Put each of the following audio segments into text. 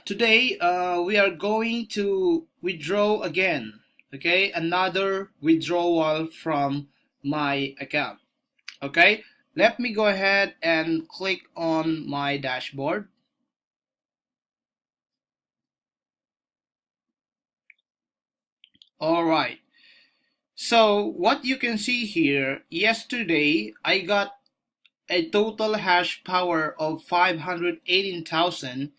Today we are going to withdraw again, okay, another withdrawal from my account. Okay, let me go ahead and click on my dashboard. All right, so what you can see here, yesterday I got a total hash power of 518,000,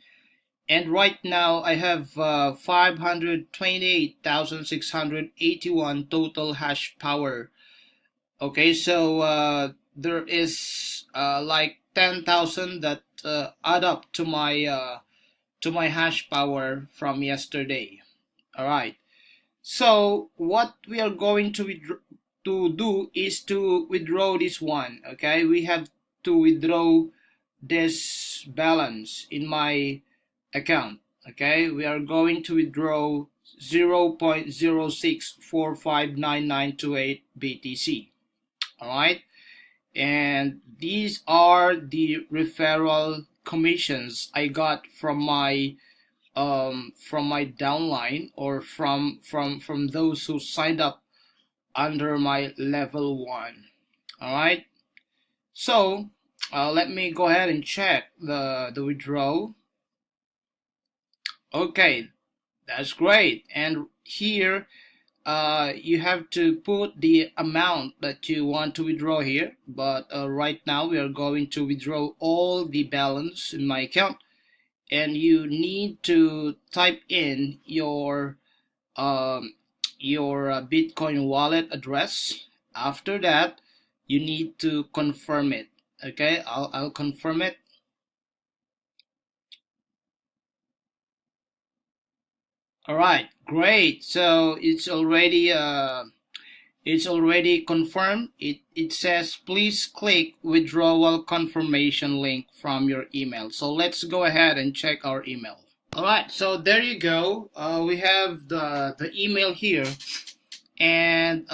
and right now I have 528,681 total hash power. Okay, so there is like 10,000 that add up to my hash power from yesterday. All right. So what we are going to do is to withdraw this one. Okay, we have to withdraw this balance in my account. Okay, we are going to withdraw 0.06459928 BTC. All right, and these are the referral commissions I got from my downline, or from those who signed up under my level 1. All right, so let me go ahead and check the withdrawal. Okay, that's great. And here you have to put the amount that you want to withdraw here, but right now we are going to withdraw all the balance in my account, and you need to type in your Bitcoin wallet address. After that, you need to confirm it. Okay, I'll confirm it. All right, great. So it's already confirmed. It says please click withdrawal confirmation link from your email. So let's go ahead and check our email. All right, so there you go. We have the email here, and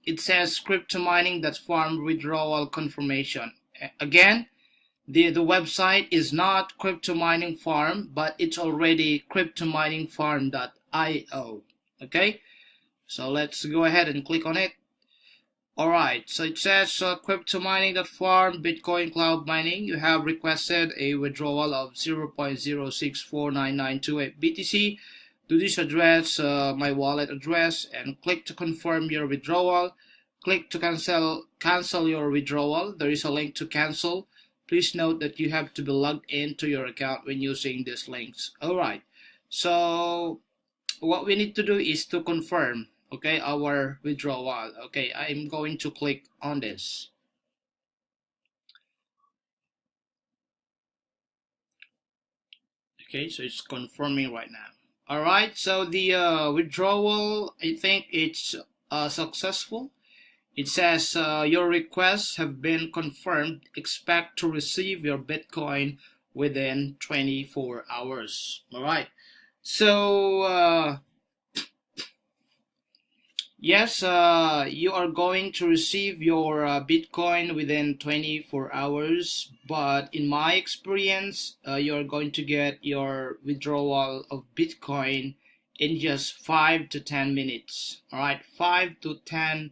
it says CryptoMiningFarm withdrawal confirmation. Again, the website is not CryptoMiningFarm, but it's already CryptoMiningFarm.io. Okay, so let's go ahead and click on it. Alright, so it says CryptoMiningFarm Bitcoin Cloud Mining. You have requested a withdrawal of 0.06499928 BTC to this address, my wallet address, and click to confirm your withdrawal. Click to cancel your withdrawal. There is a link to cancel. Please note that you have to be logged into your account when using these links. Alright, so what we need to do is to confirm, okay, our withdrawal. Okay, I'm going to click on this. Okay, so it's confirming right now. All right, so the withdrawal, I think it's successful. It says your requests have been confirmed. Expect to receive your Bitcoin within 24 hours. All right, so yes, you are going to receive your Bitcoin within 24 hours, but in my experience, you are going to get your withdrawal of Bitcoin in just 5 to 10 minutes. All right, 5 to 10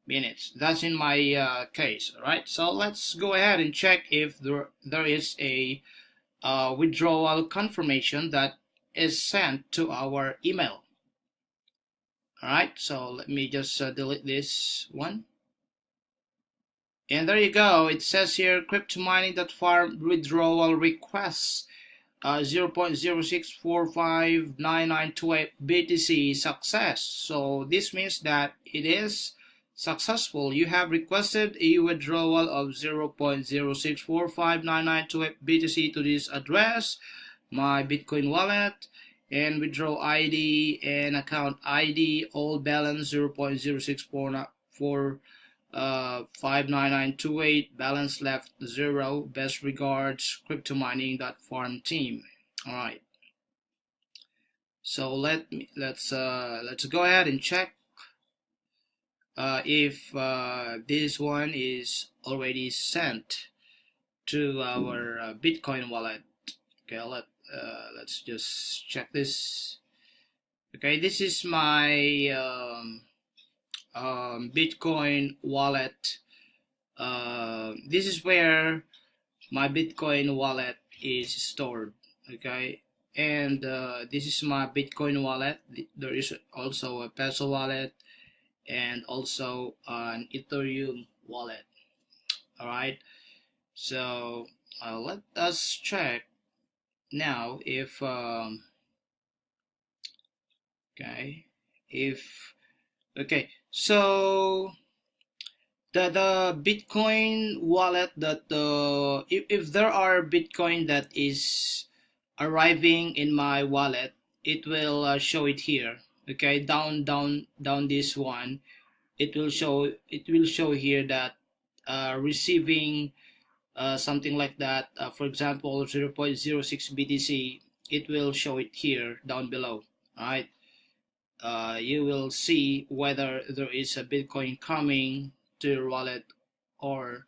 minutes. That's in my case. All right, so let's go ahead and check if there is a withdrawal confirmation that is sent to our email. Alright, so let me just delete this one. And there you go. It says here CryptoMiningFarm withdrawal requests 0.06459928 BTC success. So this means that it is successful. You have requested a withdrawal of 0.06459928 BTC to this address, my Bitcoin wallet, and withdraw ID and account ID, all balance 0.06459928, balance left 0. Best regards, CryptoMining.farm team. All right, so let's go ahead and check if this one is already sent to our Bitcoin wallet. Okay, let's just check this. Okay, this is my Bitcoin wallet. This is where my Bitcoin wallet is stored. Okay, and this is my Bitcoin wallet. There is also a peso wallet and also an Ethereum wallet. All right, so let us check now if okay, if okay, so the Bitcoin wallet that if there are Bitcoin that is arriving in my wallet, it will show it here. Okay, down this one, it will show here that receiving something like that. For example, 0.06 BTC. It will show it here down below. All right. You will see whether there is a Bitcoin coming to your wallet or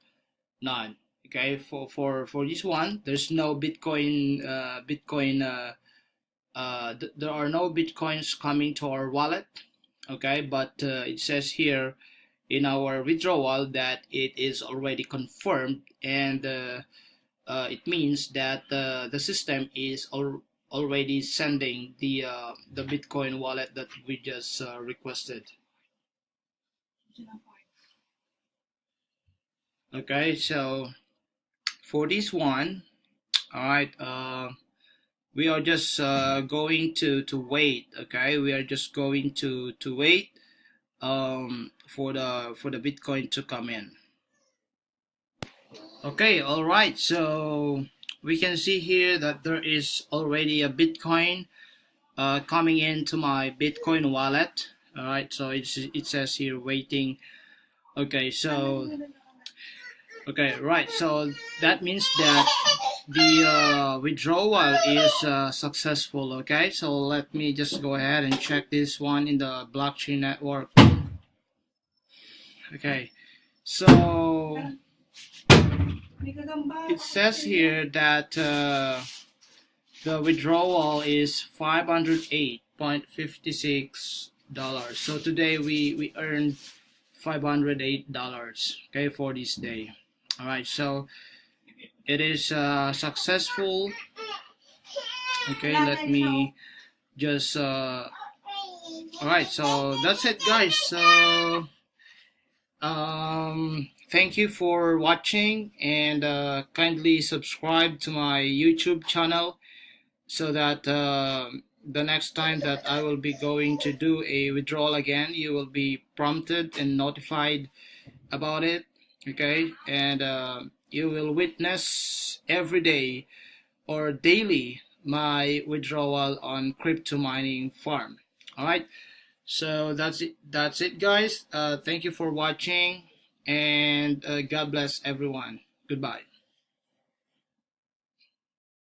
not. Okay, for this one, there's no Bitcoin. There are no Bitcoins coming to our wallet. Okay, but it says here in our withdrawal that it is already confirmed, and it means that the system is already sending the Bitcoin wallet that we just requested. Okay, so for this one, all right, we are just going to wait. Okay, we are just going to wait for the Bitcoin to come in. Okay, all right, so we can see here that there is already a Bitcoin coming into my Bitcoin wallet. All right, so it says here waiting. Okay, so okay, right, so that means that the withdrawal is successful. Okay, so let me just go ahead and check this one in the blockchain network. Okay, so it says here that the withdrawal is $508.56. So today we earned $508, okay, for this day. All right, so it is successful. Okay, let me just all right, so that's it, guys. So thank you for watching, and kindly subscribe to my YouTube channel so that the next time that I will be going to do a withdrawal again, you will be prompted and notified about it. Okay, and you will witness every day or daily my withdrawal on CryptoMiningFarm. All right, so that's it, guys. Thank you for watching, and God bless everyone. Goodbye.